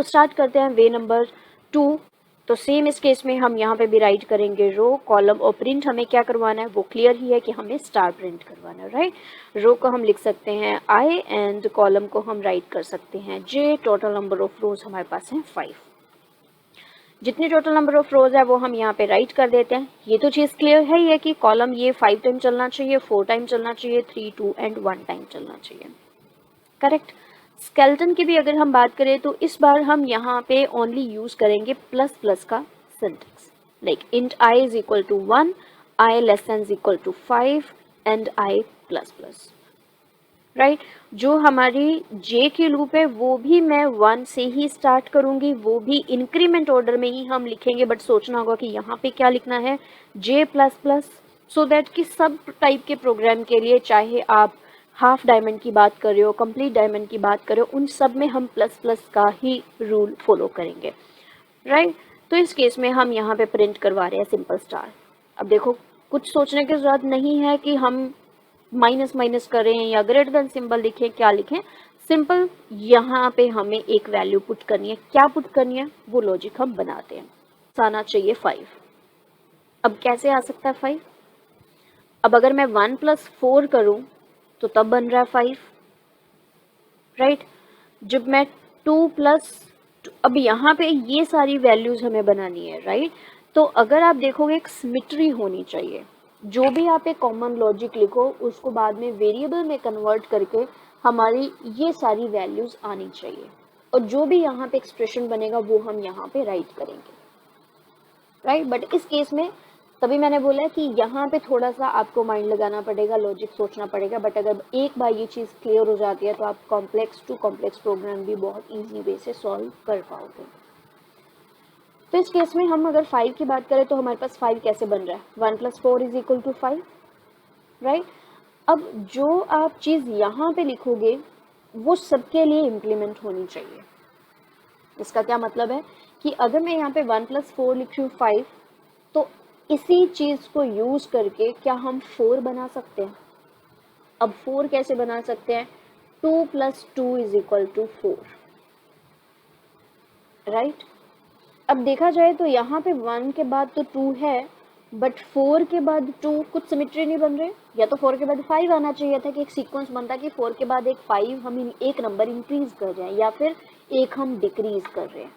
तो स्टार्ट करते हैं वे नंबर 2। तो सेम इस केस में हम यहाँ पे भी राइट करेंगे रो कॉलम, और प्रिंट हमें क्या करवाना है वो क्लियर ही है कि हमें स्टार प्रिंट करवाना है, राइट। रो को हम लिख सकते हैं आई एंड कॉलम को हम राइट कर सकते हैं जे। टोटल नंबर ऑफ रोज हमारे पास हैं 5। जितनी टोटल नंबर ऑफ रोज है वो हम यहाँ पे राइट कर देते हैं। ये तो चीज़ क्लियर है ही है कि कॉलम ये 5 टाइम चलना चाहिए, 4 टाइम चलना चाहिए, 3, 2 एंड 1 टाइम चलना चाहिए, करेक्ट। स्केलेटन की भी अगर हम बात करें तो इस बार हम यहाँ पे ओनली यूज करेंगे प्लस प्लस का syntax, like int I is equal to 1, I less than is equal to 5 and I plus plus, right. जो हमारी जे की लूप है वो भी मैं 1 से ही स्टार्ट करूंगी, वो भी इंक्रीमेंट ऑर्डर में ही हम लिखेंगे, बट सोचना होगा कि यहाँ पे क्या लिखना है, जे प्लस प्लस, सो दैट कि सब टाइप के प्रोग्राम के लिए, चाहे आप हाफ डायमंड की बात कर रहे हो, कंप्लीट डायमंड की बात कर रहे हो, उन सब में हम प्लस प्लस का ही रूल फॉलो करेंगे, राइट। तो इस केस में हम यहाँ पे प्रिंट करवा रहे हैं सिंपल स्टार। अब देखो कुछ सोचने की जरूरत नहीं है कि हम माइनस माइनस करें या ग्रेटर देन सिंबल लिखें, क्या लिखें, सिंपल यहाँ पे हमें एक वैल्यू पुट करनी है। क्या पुट करनी है वो लॉजिक हम बनाते हैं। आना चाहिए 5। अब कैसे आ सकता है 5? अब अगर मैं 1 + 4 करूं तो तब बन रहा है 5, राइट। जब मैं 2 + अब यहाँ पे ये सारी वैल्यूज हमें बनानी है, राइट। तो अगर आप देखोगे एक सिमिट्री होनी चाहिए। जो भी आप एक कॉमन लॉजिक लिखो उसको बाद में वेरिएबल में कन्वर्ट करके हमारी ये सारी वैल्यूज आनी चाहिए, और जो भी यहाँ पे एक्सप्रेशन बनेगा वो हम यहाँ पे राइट करेंगे, राइट। बट इस केस में तभी मैंने बोला कि यहाँ पे थोड़ा सा आपको माइंड लगाना पड़ेगा, लॉजिक सोचना पड़ेगा, बट अगर एक बार ये चीज़ क्लियर हो जाती है तो आप कॉम्प्लेक्स टू कॉम्प्लेक्स प्रोग्राम भी बहुत इजी वे से सॉल्व कर पाओगे। तो इस केस में हम अगर 5 की बात करें तो हमारे पास 5 कैसे बन रहा है, 1 + 4 = 5, राइट। अब जो आप चीज़ यहाँ पे लिखोगे वो सबके लिए इम्प्लीमेंट होनी चाहिए। इसका क्या मतलब है कि अगर मैं यहाँ पे 1 + 4 लिख रही हूँ 5, तो इसी चीज को यूज करके क्या हम 4 बना सकते हैं? अब 4 कैसे बना सकते हैं? 2 + 2 = 4, राइट। अब देखा जाए तो यहाँ पे 1 के बाद तो 2 है, बट 4 के बाद 2 कुछ सिमिट्री नहीं बन रहे। या तो 4 के बाद 5 आना चाहिए था कि एक सीक्वेंस बनता कि 4 के बाद एक 5 हम एक नंबर इंक्रीज कर रहे हैं या फिर एक हम डिक्रीज कर रहे हैं,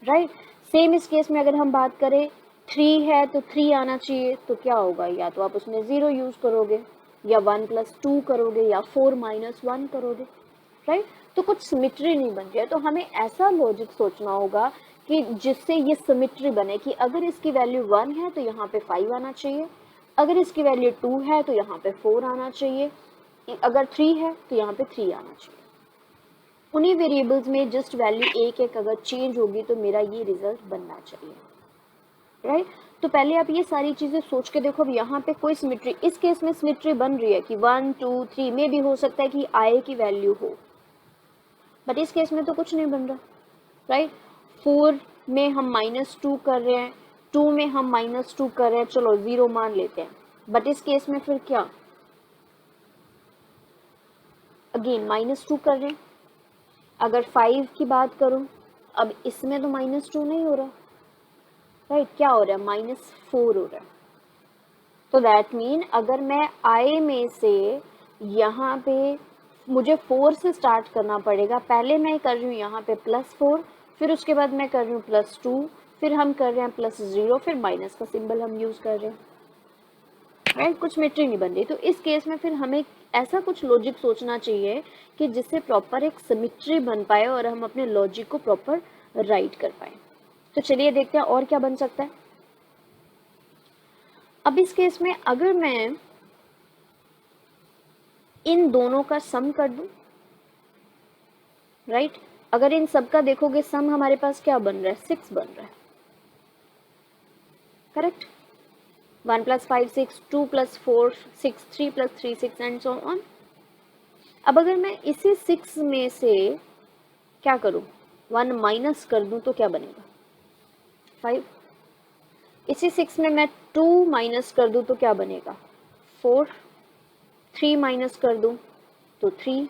राइट। सेम इस केस में अगर हम बात करें 3 है तो 3 आना चाहिए, तो क्या होगा, या तो आप उसमें 0 यूज करोगे या 1 + 2 करोगे या 4 - 1 करोगे, राइट। तो कुछ सिमिट्री नहीं बन रही है, तो हमें ऐसा लॉजिक सोचना होगा कि जिससे ये सिमिट्री बने कि अगर इसकी वैल्यू 1 है तो यहाँ पे 5 आना चाहिए, अगर इसकी वैल्यू 2 है तो यहाँ पे 4 आना चाहिए, अगर 3 है तो यहाँ पे 3 आना चाहिए। उन्हीं वेरिएबल्स में जस्ट वैल्यू एक अगर चेंज होगी तो मेरा ये रिजल्ट बनना चाहिए, राइट। तो पहले आप ये सारी चीजें सोच के देखो। अब यहाँ पे कोई सिमिट्री, इस केस में सिमिट्री बन रही है कि 1, 2, 3 में भी हो सकता है कि आई की वैल्यू हो, बट इस केस में तो कुछ नहीं बन रहा, राइट। 4 में हम -2 कर रहे हैं, 2 में हम -2 कर रहे हैं, चलो 0 मान लेते हैं, बट इस केस में फिर क्या, अगेन -2 कर रहे हैं। अगर 5 की बात करूं, अब इसमें तो -2 नहीं हो रहा, राइट, क्या हो रहा है, -4 हो रहा है। तो दैट मीन अगर मैं आई में से यहाँ पे मुझे 4 से स्टार्ट करना पड़ेगा। पहले मैं कर रही हूँ यहाँ पे +4, फिर उसके बाद मैं कर रही हूँ +2, फिर हम कर रहे हैं +0, फिर माइनस का सिंबल हम यूज कर रहे हैं, राइट। कुछ सिमिट्री नहीं बन रही। तो इस केस में फिर हमें ऐसा कुछ लॉजिक सोचना चाहिए कि जिससे प्रॉपर एक सिमिट्री बन पाए और हम अपने लॉजिक को प्रॉपर राइट कर पाए। तो चलिए देखते हैं और क्या बन सकता है। अब इस केस में अगर मैं इन दोनों का सम कर दूं, राइट, अगर इन सब का देखोगे सम हमारे पास क्या बन रहा है, 6 बन रहा है, करेक्ट। 1 + 5 6, 2 + 4 6, 3 + 3 6 and so on. अब अगर मैं इसी 6 में से क्या करूं, 1 माइनस कर दूं तो क्या बनेगा, 5। इसी 6 में मैं 2 माइनस कर दूं तो क्या बनेगा, 4। 3 माइनस कर दूं तो 3,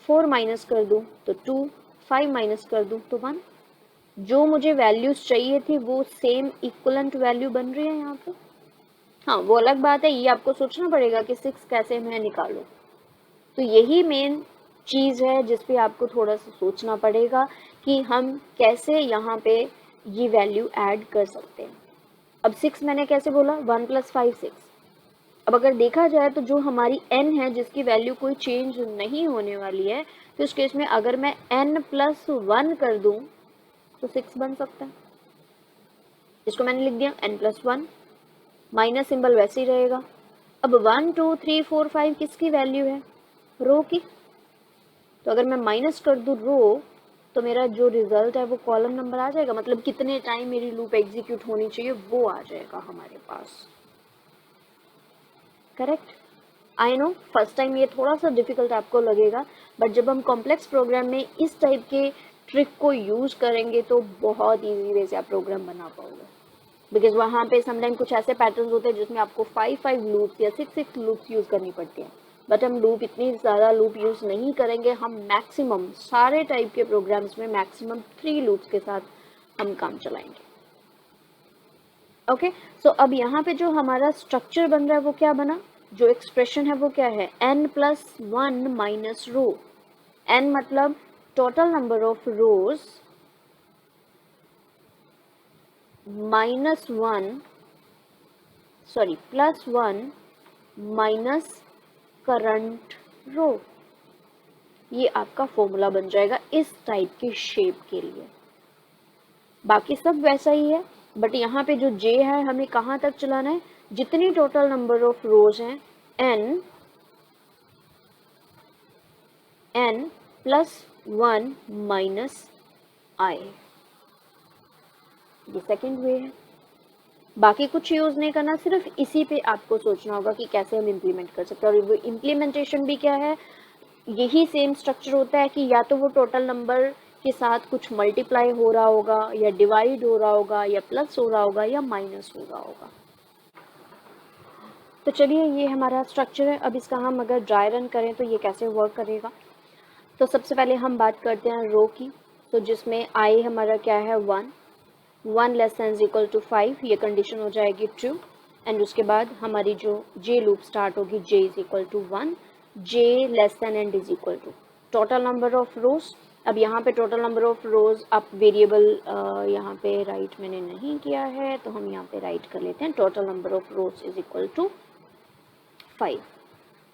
4 माइनस कर दूं तो 2, 5 माइनस कर दूं तो 1। जो मुझे वैल्यूज चाहिए थी वो सेम इक्वलेंट वैल्यू बन रही है यहाँ पे। हाँ, वो अलग बात है, ये आपको सोचना पड़ेगा कि 6 कैसे मैं निकालूं। तो यही मेन चीज़ है जिस पे आपको थोड़ा सा सोचना पड़ेगा कि हम कैसे यहाँ पे ये वैल्यू ऐड कर सकते हैं। अब 6 मैंने कैसे बोला, 1 + 5 6। अब अगर देखा जाए तो जो हमारी n है जिसकी वैल्यू कोई चेंज नहीं होने वाली है, तो इस केस में अगर मैं n + 1 कर दूं तो 6 बन सकता है। इसको मैंने लिख दिया n + 1, माइनस सिंबल वैसे ही रहेगा। अब 1 2 3 4 5 किसकी वैल्यू है, रो की। तो अगर मैं माइनस कर दूं रो तो मेरा जो रिजल्ट है वो कॉलम नंबर आ जाएगा, मतलब कितने टाइम मेरी लूप एग्जीक्यूट होनी चाहिए वो आ जाएगा हमारे पास। Correct. I know first time ये थोड़ा सा डिफिकल्ट आपको लगेगा, बट जब हम कॉम्प्लेक्स प्रोग्राम में इस टाइप के ट्रिक को यूज करेंगे तो बहुत इजी वे से आप प्रोग्राम बना पाओगे। बिकॉज वहाँ पे समटाइम कुछ ऐसे पैटर्न्स होते हैं जिसमें आपको 5 लूप्स या 6 लूप्स यूज करनी पड़ती हैं, बट हम लूप इतनी ज़्यादा लूप यूज नहीं करेंगे। हम मैक्सिमम सारे टाइप के प्रोग्राम्स में मैक्सिमम 3 लूप्स के साथ हम काम चलाएंगे। ओके, सो अब यहाँ पे जो हमारा स्ट्रक्चर बन रहा है वो क्या बना, जो एक्सप्रेशन है वो क्या है, n + 1 माइनस रो। n मतलब total number of rows -1 +1 minus current row. ये आपका फॉर्मूला बन जाएगा इस टाइप की शेप के लिए। बाकी सब वैसा ही है, बट यहाँ पे जो j है हमें कहाँ तक चलाना है, जितनी टोटल नंबर ऑफ रोज हैं n +1 माइनस i, ये सेकेंड वे है। बाकी कुछ यूज नहीं करना, सिर्फ इसी पे आपको सोचना होगा कि कैसे हम इम्प्लीमेंट कर सकते हैं। और वो इम्प्लीमेंटेशन भी क्या है, यही सेम स्ट्रक्चर होता है कि या तो वो टोटल नंबर के साथ कुछ मल्टीप्लाई हो रहा होगा या डिवाइड हो रहा होगा या प्लस हो रहा होगा या माइनस हो रहा होगा। तो चलिए ये हमारा स्ट्रक्चर है। अब इसका हम अगर ड्राई रन करें तो ये कैसे वर्क करेगा। तो सबसे पहले हम बात करते हैं रो की, तो जिसमें आई हमारा क्या है 1 < 5, ये कंडीशन हो जाएगी ट्रू। एंड उसके बाद हमारी जो जे लूप स्टार्ट होगी j = 1, j n = total number of रोज। अब यहाँ पे टोटल नंबर ऑफ रोज आप वेरिएबल यहाँ पे राइट मैंने नहीं किया है, तो हम यहाँ पे राइट कर लेते हैं टोटल नंबर ऑफ रोज = 5।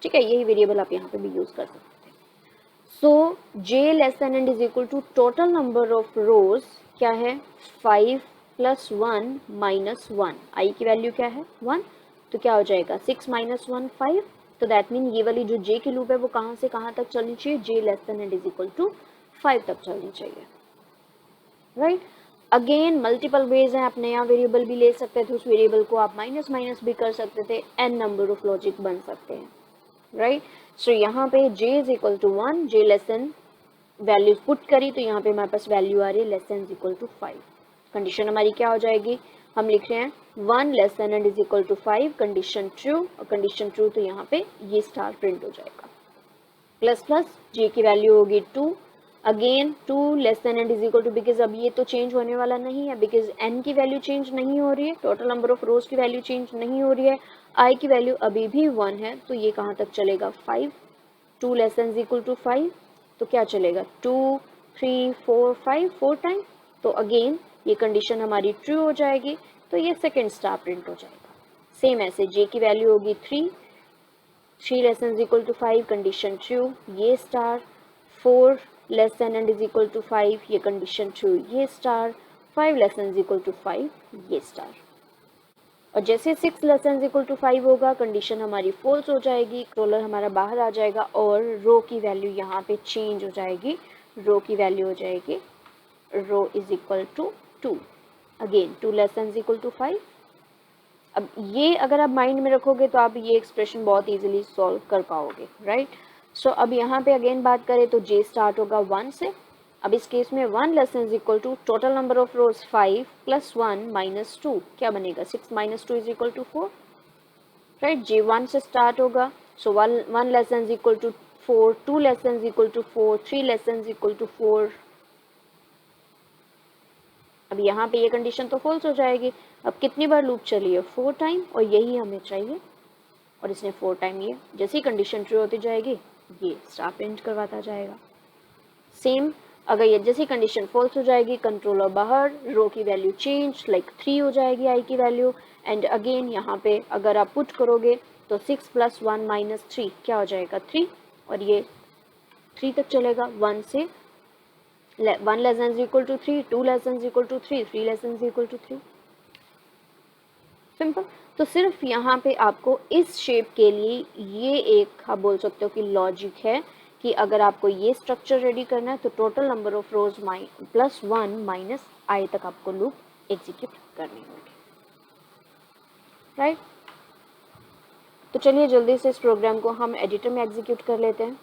ठीक है, यही वेरिएबल आप यहाँ पे भी यूज कर सकते हैं। सो j n = total number of रोज क्या है, 5 + 1 माइनस 1। आई की वैल्यू क्या है 1, तो क्या हो जाएगा 6 - 1 5। तो दैट मीन ये वाली जो j की लूप है वो कहाँ से कहाँ तक चलनी चाहिए, j n = 5 तक चलनी चाहिए। राइट। अगेन मल्टीपल वेज हैं, आप नया वेरिएबल भी ले सकते थे, उस वेरिएबल को आप माइनस माइनस भी कर सकते थे, n नंबर ऑफ लॉजिक बन सकते हैं। राइट। सो यहाँ पे j = 1, j lesson value put करी तो यहाँ पे हमारे पास वैल्यू आ रही है < 5। कंडीशन हमारी क्या हो जाएगी, हम लिख रहे हैं 1 n = 5, कंडीशन ट्रू, और कंडीशन ट्रू तो यहाँ पे ये स्टार प्रिंट हो जाएगा। प्लस प्लस j की वैल्यू होगी 2, अगेन 2 n बिकॉज अब ये तो चेंज होने वाला नहीं है, बिकॉज n की वैल्यू चेंज नहीं हो रही है, टोटल नंबर ऑफ रोज की वैल्यू चेंज नहीं हो रही है, i की वैल्यू अभी भी 1 है, तो ये कहाँ तक चलेगा 5। 2 < 5, तो क्या चलेगा 2 3 4 5 4 टाइम, तो अगेन ये कंडीशन हमारी ट्रू हो जाएगी, तो ये सेकेंड स्टार प्रिंट हो जाएगा। सेम ऐसे j की वैल्यू होगी 3 < 5, कंडीशन ट्रू, ये स्टार, 4 n = 5, ये कंडीशन ट्रू, ये स्टार, 5 n = 5, ये स्टार। और जैसे 6 < 5 होगा कंडीशन हमारी फॉल्स हो जाएगी, रोलर हमारा बाहर आ जाएगा और रो की वैल्यू यहाँ पे चेंज हो जाएगी, रो की वैल्यू हो जाएगी रो = 2, अगेन 2 < 5। अब ये अगर आप माइंड में रखोगे तो आप ये एक्सप्रेशन बहुत इजीली सॉल्व कर पाओगे। राइट। सो अब यहाँ पे अगेन बात करें तो j स्टार्ट होगा 1 से। अब इस केस में 1 < total number of rose 5 + 1 minus 2, क्या बनेगा 6 - 2 = 4। राइट, j 1 से स्टार्ट होगा, सो 1 < 4, 2 < 4, 3 < 4, अब यहाँ पे ये कंडीशन तो फॉल्स हो जाएगी। अब कितनी बार लूप चली है, 4 टाइम, और यही हमें चाहिए, और इसने 4 टाइम ये, जैसे ही कंडीशन ट्रू होती जाएगी ये स्टार प्रिंट करवाता जाएगा। सेम अगर ये जैसी कंडीशन फॉल्स हो जाएगी, कंट्रोलर बाहर, रो की वैल्यू चेंज, लाइक 3 हो जाएगी आई की वैल्यू, एंड अगेन यहाँ पे अगर आप पुट करोगे तो 6 + 1 - 3 क्या हो जाएगा, 3, और ये 3 तक चलेगा, 1 से 1 less than equal to 3, 2 less than equal to 3, 3 less than equal to 3। Simple. तो सिर्फ यहाँ पे आपको इस शेप के लिए ये एक आप बोल सकते हो कि लॉजिक है कि अगर आपको ये स्ट्रक्चर रेडी करना है तो total number of rows +1 - i तक आपको लूप एग्जीक्यूट करनी होगी, राइट। तो चलिए जल्दी से इस प्रोग्राम को हम एडिटर में एग्जीक्यूट कर लेते हैं।